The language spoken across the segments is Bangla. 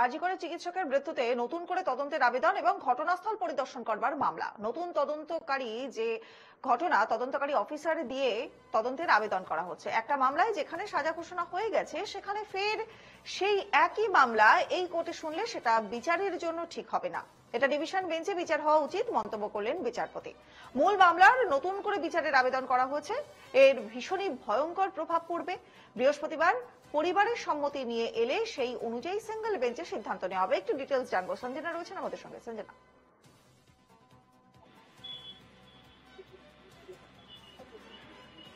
আজিকরে চিকিৎসকের মৃত্যুতে নতুন করে তদন্তের আবেদন এবং ঘটনাস্থল পরিদর্শন করবার মামলা। নতুন তদন্তকারী যে ঘটনা তদন্তকারী অফিসার দিয়ে তদন্তের আবেদন করা হচ্ছে একটা মামলায় যেখানে সাজা ঘোষণা হয়ে গেছে, সেখানে ফের সেই একই মামলা এই কোর্টে শুনলে সেটা বিচারের জন্য ঠিক হবে না। এটা ডিভিশন বেঞ্চে বিচার হওয়া উচিত মন্তব্য করলেন বিচারপতি। মূল মামলার নতুন করে বিচারের আবেদন করা হয়েছে, এর ভীষণই ভয়ঙ্কর প্রভাব পড়বে। বৃহস্পতিবার পরিবারের সম্মতি নিয়ে এলে সেই অনুযায়ী সিঙ্গেল বেঞ্চে সিদ্ধান্ত নেওয়া হবে। একটু ডিটেলস জানবো, সঞ্জনা রয়েছেন আমাদের সঙ্গে। সঞ্জনা,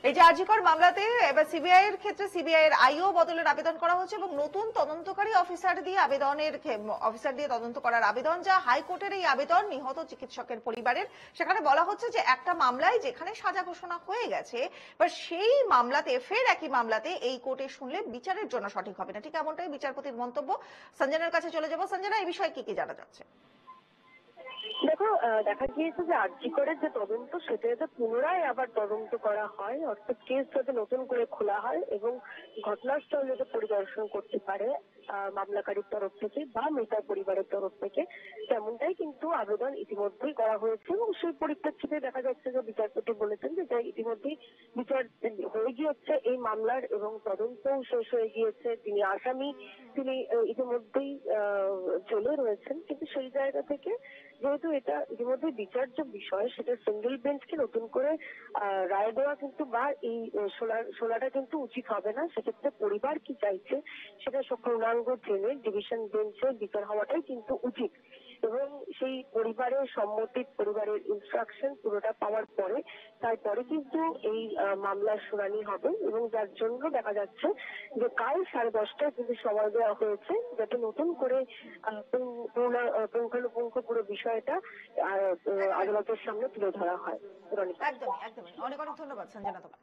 এই যে আজিকর মামলাতে এবার সিবিআই এর ক্ষেত্রে সিবিআই এর আইও বদলের আবেদন করা হচ্ছে এবং নতুন তদন্তকারী অফিসার দিয়ে তদন্ত করার আবেদন, যা হাইকোর্টের এই আবেদন নিহত চিকিৎসকের পরিবারের। সেখানে বলা হচ্ছে যে একটা মামলায় যেখানে সাজা ঘোষণা হয়ে গেছে, এবার সেই মামলাতে ফের একই মামলাতে এই কোর্টে শুনলে বিচারের জন্য সঠিক হবে না, ঠিক এমনটাই বিচারপতির মন্তব্য। সঞ্জনার কাছে চলে যাবো। সঞ্জনা, এই বিষয়ে কি কি জানা যাচ্ছে? দেখো, দেখা গিয়েছে যে আরজি করের যে তদন্ত সেটা যাতে পুনরায় আবার তদন্ত করা হয়, অর্থাৎ কেস যাতে নতুন করে খোলা হয় এবং ঘটনাস্থল যাতে পরিদর্শন করতে পারে মামলাকারীর তরফ থেকে বা মৃতার পরিবারের তরফ থেকে, তেমনটাই কিন্তু আবেদন ইতিমধ্যেই করা হয়েছে। এবং সেই পরিপ্রেক্ষিতে দেখা যাচ্ছে যে বিচারপতি বলেছেন যে ইতিমধ্যেই বিচার হয়ে গিয়েছে এই মামলার এবং তদন্তও শেষ হয়ে গিয়েছে। তিনি আসামি, তিনি ইতিমধ্যেই জেলে রয়েছেন, কিন্তু সেই জায়গা থেকে যেহেতু এটা ইতিমধ্যে বিচার্য বিষয়, সেটা সিঙ্গেল বেঞ্চকে নতুন করে রায় দেওয়া কিন্তু বা এই শোনাটা কিন্তু উচিত হবে না। সেক্ষেত্রে পরিবার কি চাইছে সেটা পূর্ণাঙ্গ জেনে ডিভিশন বেঞ্চে বিচার হওয়াটাই কিন্তু উচিত। এবং সেই পরিবারের সম্মতি, পরিবারের ইনস্ট্রাকশন পুরোটা পাওয়ার পরে তারপরে কিন্তু এই মামলার শুনানি হবে। এবং যার জন্য দেখা যাচ্ছে যে কাল 10:30টায় কিন্তু সময় দেওয়া হয়েছে যাতে নতুন করে পুঙ্খানুপুঙ্খ পুরো বিষয়টা আদালতের সামনে তুলে ধরা হয়। একদমই একদমই, অনেক অনেক ধন্যবাদ সঞ্জনা তোমার।